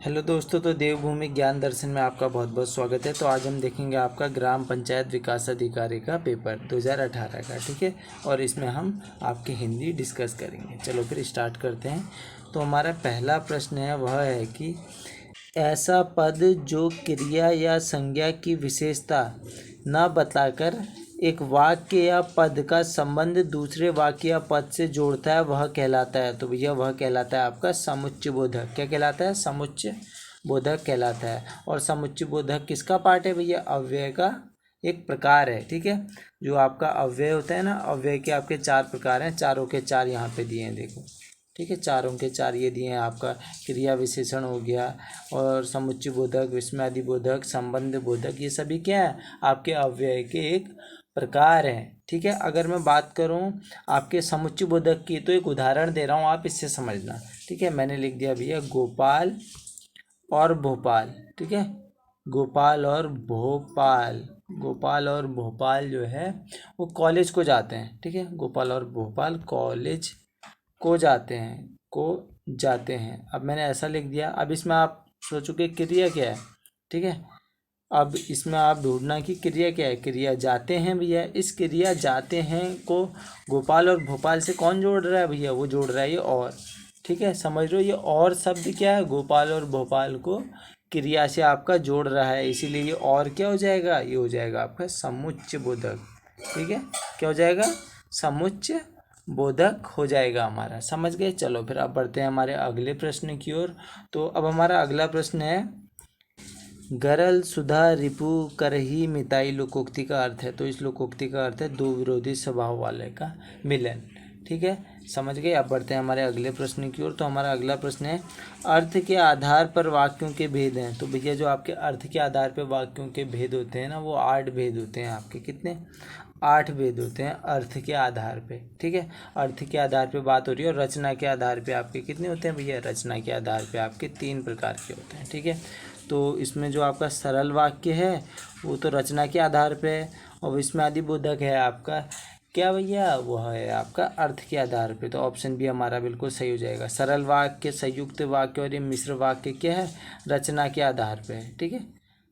Hello दोस्तों, तो देवभूमि ज्ञान दर्शन में आपका बहुत बहुत स्वागत है। तो आज हम देखेंगे आपका ग्राम पंचायत विकास अधिकारी का पेपर 2018 का, ठीक है। और इसमें हम आपकी हिंदी डिस्कस करेंगे। चलो फिर स्टार्ट करते हैं। तो हमारा पहला प्रश्न है, वह है कि ऐसा पद जो क्रिया या संज्ञा की विशेषता न बताकर एक वाक्य या पद का संबंध दूसरे वाक्य या पद से जोड़ता है, वह कहलाता है। तो भैया वह कहलाता है आपका समुच्चय बोधक। क्या कहलाता है? समुच्चय बोधक कहलाता है। और समुच्चय बोधक किसका पार्ट है भैया? अव्यय का एक प्रकार है, ठीक है। जो आपका अव्यय होता है ना, अव्यय के आपके चार प्रकार हैं, चारों के चार यहाँ पे दिए हैं, देखो, ठीक है। चारों के चार ये दिए हैं आपका। क्रिया विशेषण हो गया, और समुच्चय बोधक, विस्मयादि बोधक, संबंध बोधक, ये सभी क्या है? आपके अव्यय के एक प्रकार हैं, ठीक है। अगर मैं बात करूं आपके समुच्चय बोधक की, तो एक उदाहरण दे रहा हूं, आप इससे समझना, ठीक है। मैंने लिख दिया भैया गोपाल और भोपाल, ठीक है। गोपाल और भोपाल, गोपाल और भोपाल जो है वो कॉलेज को जाते हैं, ठीक है। गोपाल और भोपाल कॉलेज को जाते हैं। अब मैंने ऐसा लिख दिया। अब इसमें आप सोचो कि क्रिया क्या है, ठीक है। अब इसमें आप ढूंढना कि क्रिया क्या है। क्रिया जाते हैं भैया। इस क्रिया जाते हैं को गोपाल और भोपाल से कौन जोड़ रहा है भैया? वो जोड़ रहा है ये और, ठीक है। समझ लो, ये और शब्द क्या है? गोपाल और भोपाल को क्रिया से आपका जोड़ रहा है, इसीलिए ये और क्या हो जाएगा? ये हो जाएगा आपका समुच्चय बोधक, ठीक है। क्या हो जाएगा? समुच्चय बोधक हो जाएगा हमारा। समझ गए? चलो फिर अब बढ़ते हैं हमारे अगले प्रश्न की ओर। तो अब हमारा अगला प्रश्न है, गरल सुधा रिपु करही मिताई लोकोक्ति का अर्थ है। तो इस लोकोक्ति का अर्थ है दो विरोधी स्वभाव वाले का मिलन, ठीक है। समझ गए? अब बढ़ते हैं हमारे अगले प्रश्न की ओर। तो हमारा अगला प्रश्न है, अर्थ के आधार पर वाक्यों के भेद हैं। तो भैया जो आपके अर्थ के आधार पर वाक्यों के भेद होते हैं ना, वो 8 भेद होते हैं आपके। कितने? 8 भेद होते हैं अर्थ के आधार पे, ठीक है। अर्थ के आधार पे बात हो रही है। और रचना के आधार पे आपके कितने होते हैं भैया? रचना के आधार पे आपके 3 प्रकार के होते हैं, ठीक है। तो इसमें जो आपका सरल वाक्य है वो तो रचना के आधार पे है, और विस्मयादि बोधक है आपका क्या भैया? वो है आपका अर्थ के आधार पे। तो ऑप्शन बी हमारा बिल्कुल सही हो जाएगा। सरल वाक्य, संयुक्त वाक्य और ये मिश्र वाक्य क्या है? रचना के आधार पे है, ठीक है।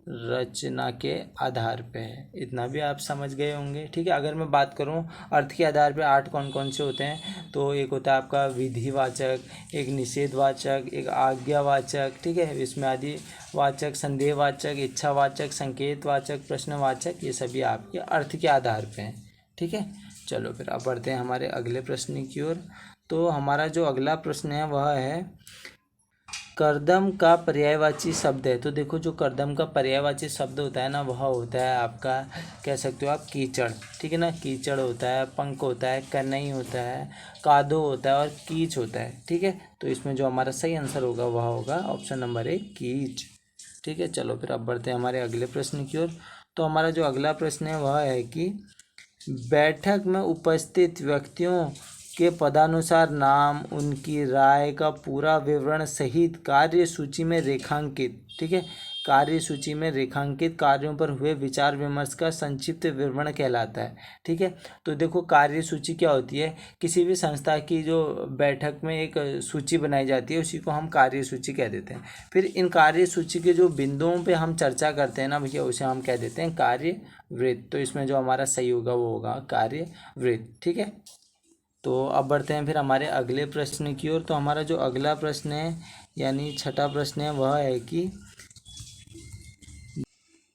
रचना के आधार पे है, इतना भी आप समझ गए होंगे, ठीक है। अगर मैं बात करूं अर्थ के आधार पे 8 कौन कौन से होते हैं, तो एक होता है आपका विधिवाचक, एक निषेधवाचक, एक आज्ञावाचक, ठीक है, विस्मयादि वाचक, संदेहवाचक, इच्छावाचक, संकेतवाचक, प्रश्नवाचक, ये सभी आपके अर्थ के आधार पे हैं, ठीक है। चलो फिर अब बढ़ते हैं हमारे अगले प्रश्न की ओर। तो हमारा जो अगला प्रश्न है वह है, कर्दम का पर्यायवाची शब्द है। तो देखो, जो कर्दम का पर्यायवाची शब्द होता है ना, वह होता है आपका, कह सकते हो आप, कीचड़, ठीक है ना। कीचड़ होता है, पंख होता है, कनई होता है, कादो होता है और कीच होता है, ठीक है। तो इसमें जो हमारा सही आंसर होगा वह होगा ऑप्शन नंबर 1, कीच, ठीक है। चलो फिर अब बढ़ते हैं हमारे अगले प्रश्न की ओर। तो हमारा जो अगला प्रश्न है वह है कि बैठक में उपस्थित व्यक्तियों के पदानुसार नाम, उनकी राय का पूरा विवरण सहित कार्य सूची में रेखांकित, ठीक है, कार्य सूची में रेखांकित कार्यों पर हुए विचार विमर्श का संक्षिप्त विवरण कहलाता है, ठीक है। तो देखो, कार्य सूची क्या होती है? किसी भी संस्था की जो बैठक में एक सूची बनाई जाती है, उसी को हम कार्य सूची कह देते हैं। फिर इन कार्य सूची के जो बिंदुओं पे हम चर्चा करते हैं ना भैया, उसे हम कह देते हैं कार्य वृत्त। तो इसमें जो हमारा सही होगा वो होगा कार्य वृत्त, ठीक है। तो अब बढ़ते हैं फिर हमारे अगले प्रश्न की ओर। तो हमारा जो अगला प्रश्न है, यानी छठा प्रश्न है, वह है कि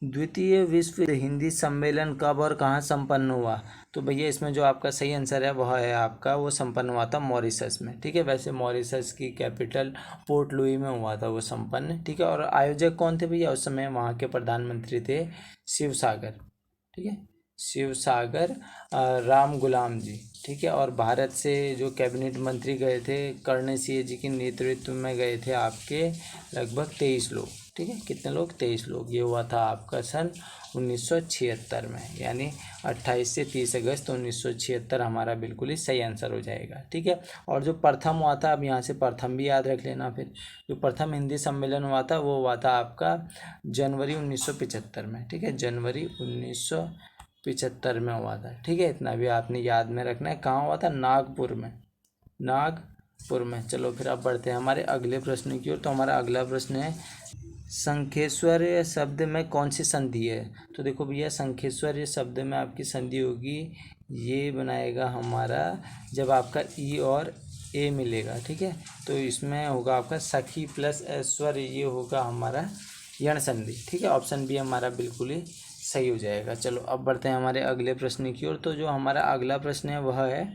द्वितीय विश्व हिंदी सम्मेलन कब और कहाँ संपन्न हुआ। तो भैया इसमें जो आपका सही आंसर है वह है आपका, वो संपन्न हुआ था मॉरिशस में, ठीक है। वैसे मॉरिशस की कैपिटल पोर्ट लुई में हुआ था वो संपन्न, ठीक है। और आयोजक कौन थे भैया? उस समय वहाँ के प्रधानमंत्री थे शिव सागर, ठीक है, शिव सागर राम गुलाम जी, ठीक है। और भारत से जो कैबिनेट मंत्री गए थे, कर्ण सिंह जी के नेतृत्व में गए थे आपके लगभग 23 लोग, ठीक है। कितने लोग? 23 लोग। ये हुआ था आपका सन 1976 में, यानी 28 से 30 अगस्त 1976 हमारा बिल्कुल ही सही आंसर हो जाएगा, ठीक है। और जो प्रथम हुआ था, अब यहाँ से प्रथम भी याद रख लेना। फिर जो प्रथम हिंदी सम्मेलन हुआ था वो हुआ था आपका जनवरी 1975 में, ठीक है, जनवरी 1975 में हुआ था, ठीक है। इतना भी आपने याद में रखना है। कहाँ हुआ था? नागपुर में, नागपुर पूर्व में। चलो फिर अब बढ़ते हैं हमारे अगले प्रश्न की ओर। तो हमारा अगला प्रश्न है, संखेश्वर शब्द में कौन सी संधि है? तो देखो भैया, संखेश्वर शब्द में आपकी संधि होगी, ये बनाएगा हमारा जब आपका ई और ए मिलेगा, ठीक है। तो इसमें होगा आपका सखी प्लस ऐश्वर्य, ये होगा हमारा यण संधि, ठीक है। ऑप्शन बी हमारा बिल्कुल ही सही हो जाएगा। चलो अब बढ़ते हैं हमारे अगले प्रश्न की ओर। तो जो हमारा अगला प्रश्न है वह है,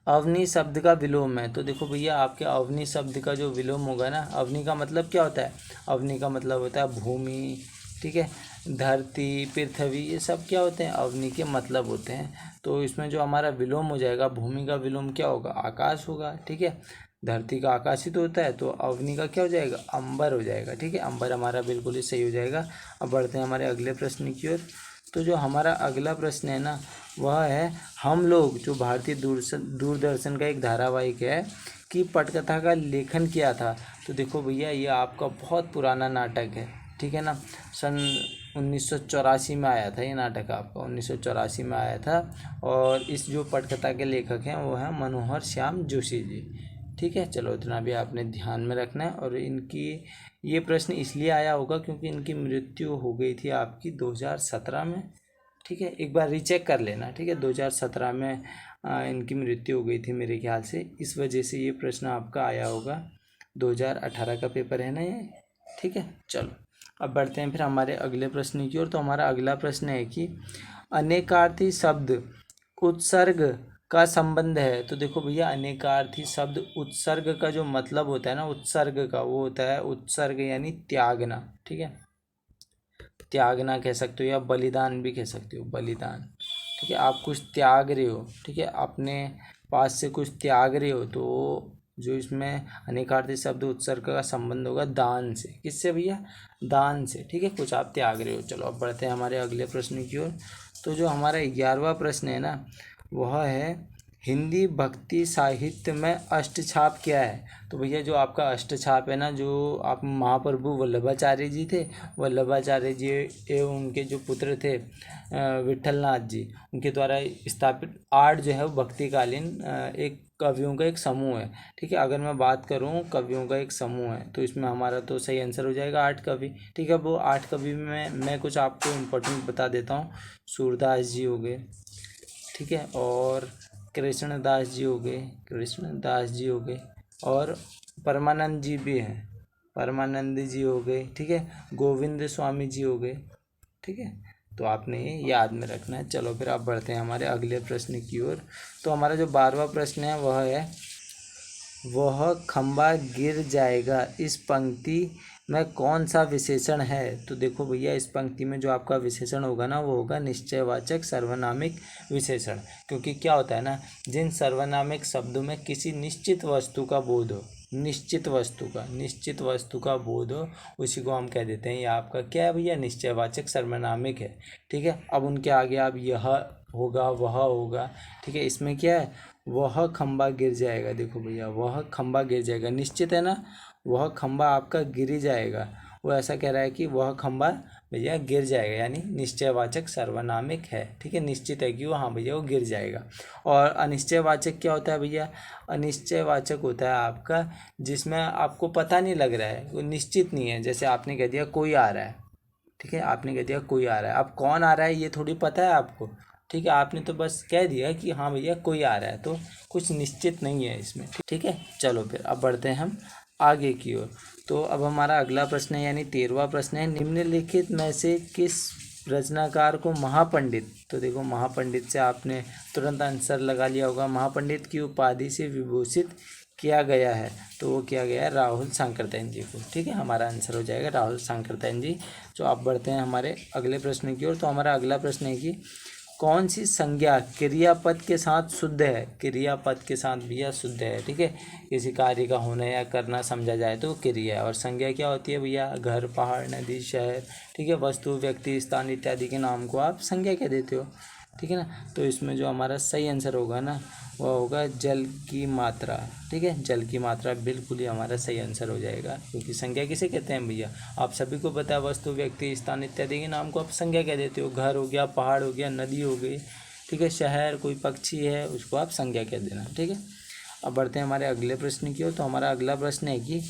अवनी शब्द का विलोम है। तो देखो भैया, आपके अवनी शब्द का जो विलोम होगा ना, अवनी का मतलब क्या होता है? अवनी का मतलब होता है भूमि, ठीक है। धरती, पृथ्वी, ये सब क्या होते हैं? अवनी के मतलब होते हैं। तो इसमें जो हमारा विलोम हो जाएगा, भूमि का विलोम क्या होगा? आकाश होगा, ठीक है। धरती का आकाशित होता है, तो अवनी का क्या हो जाएगा? अंबर हो जाएगा, ठीक है। अंबर हमारा बिल्कुल ही सही हो जाएगा। अब बढ़ते हैं हमारे अगले प्रश्न की ओर। तो जो हमारा अगला प्रश्न है ना, वह है, हम लोग, जो भारतीय दूरदर्शन का एक धारावाहिक है, की पटकथा का लेखन किया था। तो देखो भैया, ये आपका बहुत पुराना नाटक है, ठीक है ना। सन 1984 में आया था ये नाटक, आपका 1984 में आया था। और इस जो पटकथा के लेखक हैं वो हैं मनोहर श्याम जोशी जी, ठीक है। चलो इतना भी आपने ध्यान में रखना है। और इनकी ये प्रश्न इसलिए आया होगा क्योंकि इनकी मृत्यु हो गई थी आपकी 2017 में, ठीक है। एक बार रीचेक कर लेना, ठीक है। 2017 में इनकी मृत्यु हो गई थी मेरे ख्याल से, इस वजह से ये प्रश्न आपका आया होगा। 2018 का पेपर है ना ये, ठीक है। चलो अब बढ़ते हैं फिर हमारे अगले प्रश्न की ओर। तो हमारा अगला प्रश्न है कि अनेकार्थी शब्द उत्सर्ग का संबंध है। तो देखो भैया, अनेकार्थी शब्द उत्सर्ग का जो मतलब होता है ना, उत्सर्ग का, वो होता है उत्सर्ग यानी त्यागना, ठीक है। त्यागना कह सकते हो या बलिदान भी कह सकते हो, बलिदान, ठीक है। आप कुछ त्याग रहे हो, ठीक है, अपने पास से कुछ त्याग रहे हो, तो जो इसमें अनेकार्थी शब्द उत्सर्ग का संबंध होगा दान से। किससे भैया? दान से, ठीक है। कुछ आप त्याग रहे हो। चलो अब बढ़ते हैं हमारे अगले प्रश्न की ओर। तो जो हमारा 11वां प्रश्न है ना, वह है, हिंदी भक्ति साहित्य में अष्टछाप क्या है? तो भैया, जो आपका अष्टछाप है ना, जो आप महाप्रभु वल्लभाचार्य जी थे, वल्लभाचार्य जी एवं उनके जो पुत्र थे विट्ठलनाथ जी, उनके द्वारा स्थापित 8 जो है वो भक्तिकालीन एक कवियों का एक समूह है, ठीक है। अगर मैं बात करूं कवियों का एक समूह है, तो इसमें हमारा तो सही आंसर हो जाएगा 8 कवि, ठीक है। वो 8 कवि में मैं कुछ आपको इम्पोर्टेंट बता देता हूँ। सूरदास जी हो गए, ठीक है, और कृष्णदास जी हो गए, कृष्णदास जी हो गए, और परमानंद जी भी हैं, परमानंद जी हो गए, ठीक है, गोविंद स्वामी जी हो गए, ठीक है। तो आपने ये याद में रखना है। चलो फिर आप बढ़ते हैं हमारे अगले प्रश्न की ओर। तो हमारा जो 12वां प्रश्न है वह है, वह खंबा गिर जाएगा, इस पंक्ति में कौन सा विशेषण है? तो देखो भैया, इस पंक्ति में जो आपका विशेषण होगा ना, वो होगा निश्चयवाचक सर्वनामिक विशेषण। क्योंकि क्या होता है ना, जिन सर्वनामिक शब्दों में किसी निश्चित वस्तु का बोध हो, निश्चित वस्तु का बोध हो, उसी को हम कह देते हैं ये आपका क्या है भैया? निश्चयवाचक सर्वनामिक है, ठीक है। अब उनके आगे आप यह होगा, वह होगा, ठीक है। इसमें क्या है? वह खंबा गिर जाएगा। देखो भैया, वह खंबा गिर जाएगा, निश्चित है ना, वह खंबा आपका गिर ही जाएगा। वो ऐसा कह रहा है कि वह खंबा भैया गिर जाएगा, यानी निश्चयवाचक सर्वनामिक है, ठीक है। निश्चित है कि वो, हाँ भैया, वो गिर जाएगा। और अनिश्चयवाचक क्या होता है भैया? अनिश्चयवाचक होता है आपका जिसमें आपको पता नहीं लग रहा है, वो निश्चित नहीं है। जैसे आपने कह दिया कोई आ रहा है, ठीक है, आपने कह दिया कोई आ रहा है, अब कौन आ रहा है ये थोड़ी पता है आपको, ठीक है। आपने तो बस कह दिया कि हाँ भैया कोई आ रहा है, तो कुछ निश्चित नहीं है इसमें, ठीक है। चलो फिर अब बढ़ते हैं हम आगे की ओर। तो अब हमारा अगला प्रश्न है, यानी 13वां प्रश्न है, निम्नलिखित में से किस रचनाकार को महापंडित, तो देखो महापंडित से आपने तुरंत आंसर लगा लिया होगा, महापंडित की उपाधि से विभूषित किया गया है? तो वो किया गया है राहुल सांकृत्यायन जी को, ठीक है। हमारा आंसर हो जाएगा राहुल सांकृत्यायन जी। तो आप बढ़ते हैं हमारे अगले प्रश्न की ओर। तो हमारा अगला प्रश्न है कि कौन सी संज्ञा क्रियापद के साथ शुद्ध है? क्रियापद के साथ भैया शुद्ध है, ठीक है। किसी कार्य का होना या करना समझा जाए तो क्रिया है। और संज्ञा क्या होती है भैया? घर, पहाड़, नदी, शहर, ठीक है, वस्तु, व्यक्ति, स्थान इत्यादि के नाम को आप संज्ञा कह देते हो, ठीक है ना। तो इसमें जो हमारा सही आंसर होगा ना, वह होगा जल की मात्रा, ठीक है। जल की मात्रा बिल्कुल ही हमारा सही आंसर हो जाएगा, क्योंकि संज्ञा किसे कहते हैं भैया? आप सभी को पता है, वस्तु, व्यक्ति, स्थान इत्यादि के नाम को आप संज्ञा कह देते हो। घर हो गया, पहाड़ हो गया, नदी हो गई, ठीक है, शहर, कोई पक्षी है, उसको आप संज्ञा कह देना, ठीक है। अब बढ़ते हैं हमारे अगले प्रश्न की ओर। तो हमारा अगला प्रश्न है कि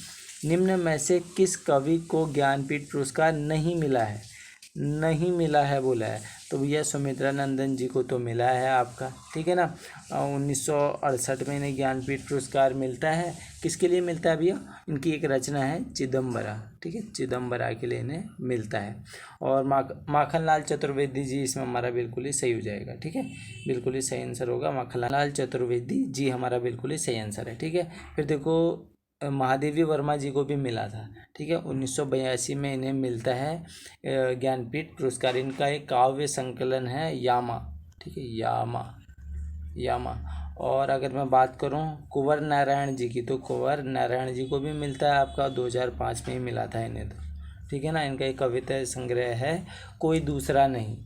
निम्न में से किस कवि को ज्ञानपीठ पुरस्कार नहीं मिला है? नहीं मिला है बोला है, तो भैया सुमित्रा नंदन जी को तो मिला है आपका, ठीक है ना। 1968 में इन्हें ज्ञानपीठ पुरस्कार मिलता है। किसके लिए मिलता है भैया? इनकी एक रचना है चिदम्बरा, ठीक है, चिदम्बरा के लिए इन्हें मिलता है। और माखनलाल चतुर्वेदी जी इसमें हमारा बिल्कुल ही सही हो जाएगा, ठीक है, बिल्कुल ही सही आंसर होगा, माखनलाल चतुर्वेदी जी हमारा बिल्कुल ही सही आंसर है, ठीक है। फिर देखो महादेवी वर्मा जी को भी मिला था, ठीक है, 1982 में इन्हें मिलता है ज्ञानपीठ पुरस्कार। इनका एक काव्य संकलन है यामा, ठीक है, यामा। और अगर मैं बात करूं कुंवर नारायण जी की, तो कुंवर नारायण जी को भी मिलता है आपका, 2005 में ही मिला था इन्हें तो, ठीक है ना। इनका एक कविता संग्रह है कोई दूसरा नहीं,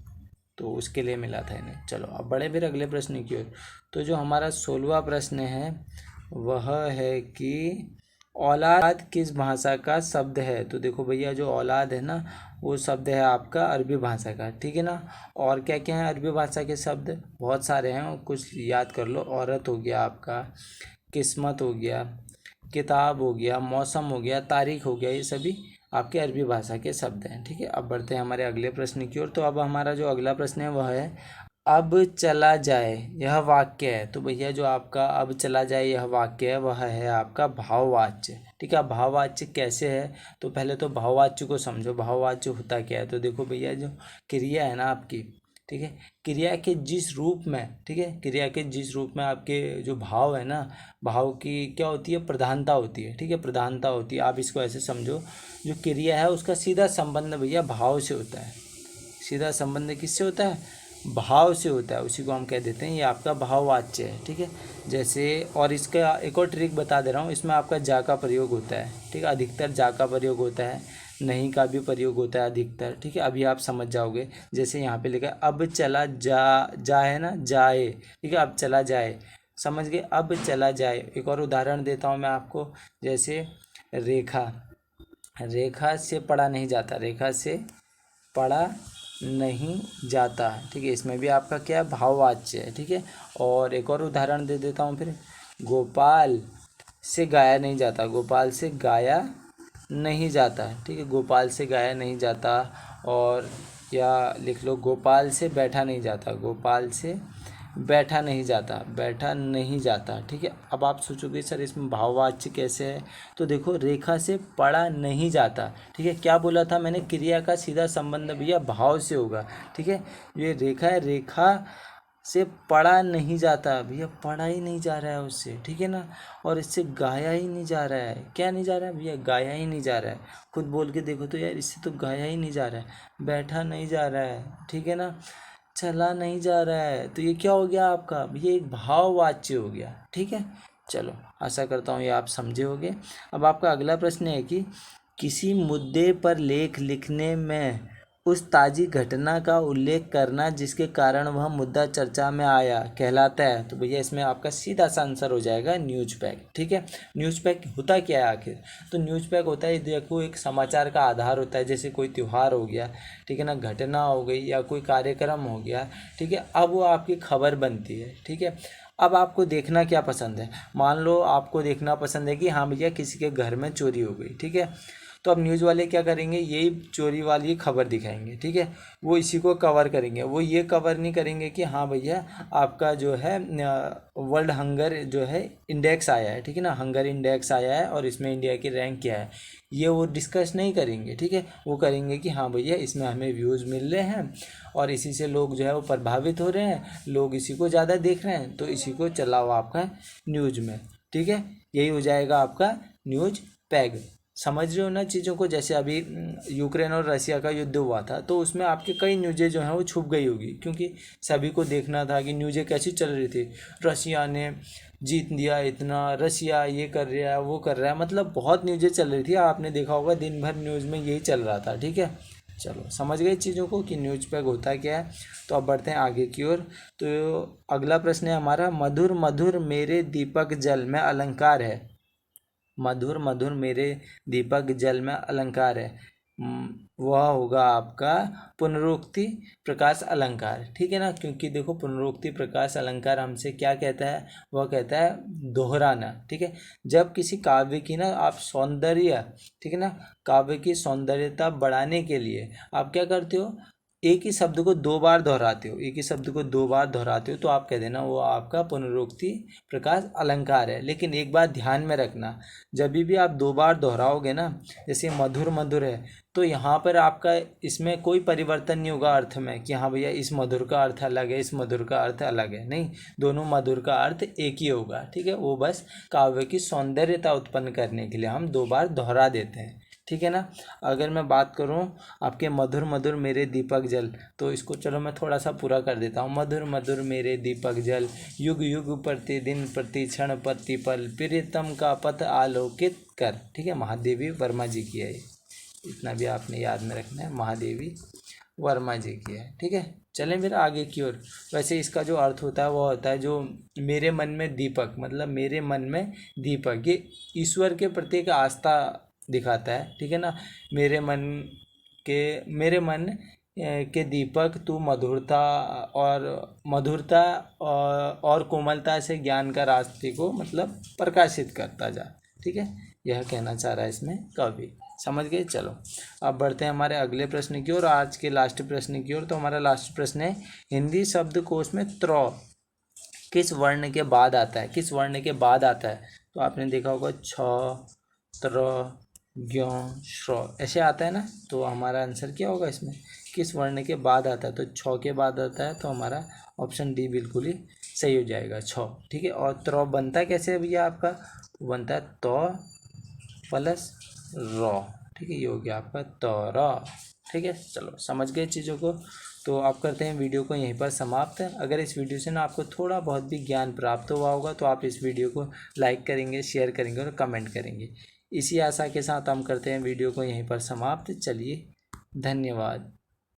तो उसके लिए मिला था इन्हें। चलो अब बढ़े फिर अगले प्रश्न की ओर। तो जो हमारा 16वां प्रश्न है वह है कि औलाद किस भाषा का शब्द है? तो देखो भैया जो औलाद है ना वो शब्द है आपका अरबी भाषा का, ठीक है ना। और क्या क्या है अरबी भाषा के शब्द? बहुत सारे हैं, कुछ याद कर लो। औरत हो गया आपका, किस्मत हो गया, किताब हो गया, मौसम हो गया, तारीख हो गया, ये सभी आपके अरबी भाषा के शब्द हैं, ठीक है। अब बढ़ते हैं हमारे अगले प्रश्न की ओर। तो अब हमारा जो अगला प्रश्न है वह है अब चला जाए यह वाक्य है। तो भैया जो आपका अब चला जाए यह वाक्य है वह है आपका भाववाच्य, ठीक है। भाववाच्य कैसे है? तो पहले तो भाववाच्य को समझो, भाववाच्य होता क्या है। तो देखो भैया जो क्रिया है ना आपकी, ठीक है, क्रिया के जिस रूप में, ठीक है, क्रिया के जिस रूप में आपके जो भाव है ना, भाव की क्या होती है? प्रधानता होती है, ठीक है, प्रधानता होती है। आप इसको ऐसे समझो, जो क्रिया है उसका सीधा संबंध भैया भाव से होता है। सीधा संबंध किससे होता है? भाव से होता है, उसी को हम कह देते हैं ये आपका भाववाच्य है, ठीक है। जैसे और इसका एक और ट्रिक बता दे रहा हूँ, इसमें आपका जा का प्रयोग होता है, ठीक है, अधिकतर जा का प्रयोग होता है, नहीं का भी प्रयोग होता है अधिकतर, ठीक है। अभी आप समझ जाओगे। जैसे यहाँ पे लिखा है अब चला जा है ना, जाए, ठीक है, अब चला जाए, समझ गए, अब चला जाए। एक और उदाहरण देता हूँ मैं आपको, जैसे रेखा से पढ़ा नहीं जाता, रेखा से पढ़ा नहीं जाता, ठीक है, इसमें भी आपका क्या है? भाववाच्य है, ठीक है। और एक और उदाहरण दे देता हूँ फिर, गोपाल से गाया नहीं जाता, गोपाल से गाया नहीं जाता, ठीक है, गोपाल से गाया नहीं जाता। और या लिख लो गोपाल से बैठा नहीं जाता, गोपाल से बैठा नहीं जाता, ठीक है। अब आप सोचोगे सर इसमें भाववाच्य कैसे है? तो देखो रेखा से पढ़ा नहीं जाता, ठीक है, क्या बोला था मैंने? क्रिया का सीधा संबंध भैया भाव से होगा, ठीक है। ये रेखा है, रेखा से पढ़ा नहीं जाता भैया, पढ़ा ही नहीं जा रहा है उससे, ठीक है ना। और इससे गाया ही नहीं जा रहा है, क्या नहीं जा रहा है भैया? गाया ही नहीं जा रहा है। खुद बोल के देखो तो यार, इससे तो गाया ही नहीं जा रहा है, बैठा नहीं जा रहा है, ठीक है ना, चला नहीं जा रहा है। तो ये क्या हो गया आपका? ये एक भाववाच्य हो गया, ठीक है। चलो आशा करता हूँ ये आप समझे होंगे। अब आपका अगला प्रश्न है कि किसी मुद्दे पर लेख लिखने में उस ताज़ी घटना का उल्लेख करना जिसके कारण वह मुद्दा चर्चा में आया कहलाता है। तो भैया इसमें आपका सीधा सा आंसर हो जाएगा न्यूज़ पैक, ठीक है। न्यूज़ पैक होता क्या है आखिर? तो न्यूज़ पैक होता है, देखो एक समाचार का आधार होता है, जैसे कोई त्यौहार हो गया, ठीक है ना, घटना हो गई या कोई कार्यक्रम हो गया, ठीक है, अब वो आपकी खबर बनती है, ठीक है। अब आपको देखना क्या पसंद है? मान लो आपको देखना पसंद है कि हाँ भैया किसी के घर में चोरी हो गई, ठीक है, तो अब न्यूज़ वाले क्या करेंगे? यही चोरी वाली खबर दिखाएंगे, ठीक है, वो इसी को कवर करेंगे। वो ये कवर नहीं करेंगे कि हाँ भैया आपका जो है वर्ल्ड हंगर जो है इंडेक्स आया है, ठीक है ना, हंगर इंडेक्स आया है और इसमें इंडिया की रैंक क्या है, ये वो डिस्कस नहीं करेंगे, ठीक है। वो करेंगे कि हाँ भैया इसमें हमें व्यूज़ मिल रहे हैं और इसी से लोग जो है वो प्रभावित हो रहे हैं, लोग इसी को ज़्यादा देख रहे हैं, तो इसी को चलाओ आपका न्यूज़ में, ठीक है। यही हो जाएगा आपका न्यूज़ पैग। समझ रहे हो ना चीज़ों को? जैसे अभी यूक्रेन और रसिया का युद्ध हुआ था, तो उसमें आपके कई न्यूज़ें जो हैं वो छुप गई होगी, क्योंकि सभी को देखना था कि न्यूज़ें कैसी चल रही थी। रसिया ने जीत दिया इतना, रसिया ये कर रहा है, वो कर रहा है, मतलब बहुत न्यूज़ें चल रही थी। आपने देखा होगा दिन भर न्यूज़ में यही चल रहा था, ठीक है। चलो समझ गए चीज़ों को कि न्यूज़ पैक होता क्या है। तो अब बढ़ते हैं आगे की ओर। तो अगला प्रश्न है हमारा, मधुर मधुर मेरे दीपक जल में अलंकार है। मधुर मधुर मेरे दीपक जल में अलंकार है। वह होगा आपका पुनरुक्ति प्रकाश अलंकार। ठीक है ना, क्योंकि देखो पुनरुक्ति प्रकाश अलंकार हमसे क्या कहता है, वह कहता है दोहराना। ठीक है, जब किसी काव्य की ना आप सौंदर्य, ठीक है ना, काव्य की सौंदर्यता बढ़ाने के लिए आप क्या करते हो, एक ही शब्द को दो बार दोहराते हो, एक ही शब्द को दो बार दोहराते हो, तो आप कह देना वो आपका पुनरुक्ति प्रकाश अलंकार है। लेकिन एक बात ध्यान में रखना, जब भी आप दो बार दोहराओगे ना, जैसे मधुर मधुर है, तो यहाँ पर आपका इसमें कोई परिवर्तन नहीं होगा अर्थ में कि हाँ भैया इस मधुर का अर्थ अलग है, इस मधुर का अर्थ अलग है, नहीं, दोनों मधुर का अर्थ एक ही होगा। ठीक है, वो बस काव्य की सौंदर्यता उत्पन्न करने के लिए हम दो बार दोहरा देते हैं। ठीक है ना। अगर मैं बात करूं आपके मधुर मधुर मेरे दीपक जल, तो इसको चलो मैं थोड़ा सा पूरा कर देता हूँ। मधुर मधुर मेरे दीपक जल, युग युग प्रतिदिन प्रति क्षण प्रतिपल, प्रियतम का पथ आलोकित कर। ठीक है, महादेवी वर्मा जी की है ये, इतना भी आपने याद में रखना है, महादेवी वर्मा जी की है। ठीक है, चलें फिर आगे की ओर। वैसे इसका जो अर्थ होता है वो होता है जो मेरे मन में दीपक, मतलब मेरे मन में दीपक, ये ईश्वर के प्रति एक आस्था दिखाता है। ठीक है ना, मेरे मन के दीपक तू मधुरता और कोमलता से ज्ञान का रास्ते को मतलब प्रकाशित करता जा। ठीक है, यह कहना चाह रहा है इसमें कवि। समझ गए। चलो अब बढ़ते हैं हमारे अगले प्रश्न की ओर, आज के लास्ट प्रश्न की ओर। तो हमारा लास्ट प्रश्न है, हिंदी शब्दकोश में त्र किस वर्ण के बाद आता है, किस वर्ण के बाद आता है। तो आपने देखा होगा छ, त्र, ज्ञ, श्र ऐसे आता है ना, तो हमारा आंसर क्या होगा इसमें, किस वर्ण के बाद आता है। तो छ के बाद आता है, तो हमारा ऑप्शन डी बिल्कुल ही सही हो जाएगा, छ। ठीक है, और त्र बनता कैसे है भैया, आपका बनता है त प्लस र। ठीक है, ये हो गया आपका तर। ठीक है, चलो समझ गए चीज़ों को। तो आप करते हैं वीडियो को यहीं पर समाप्त। अगर इस वीडियो से ना आपको थोड़ा बहुत भी ज्ञान प्राप्त हुआ होगा तो आप इस वीडियो को लाइक करेंगे, शेयर करेंगे और कमेंट करेंगे। इसी आशा के साथ हम करते हैं वीडियो को यहीं पर समाप्त। चलिए, धन्यवाद।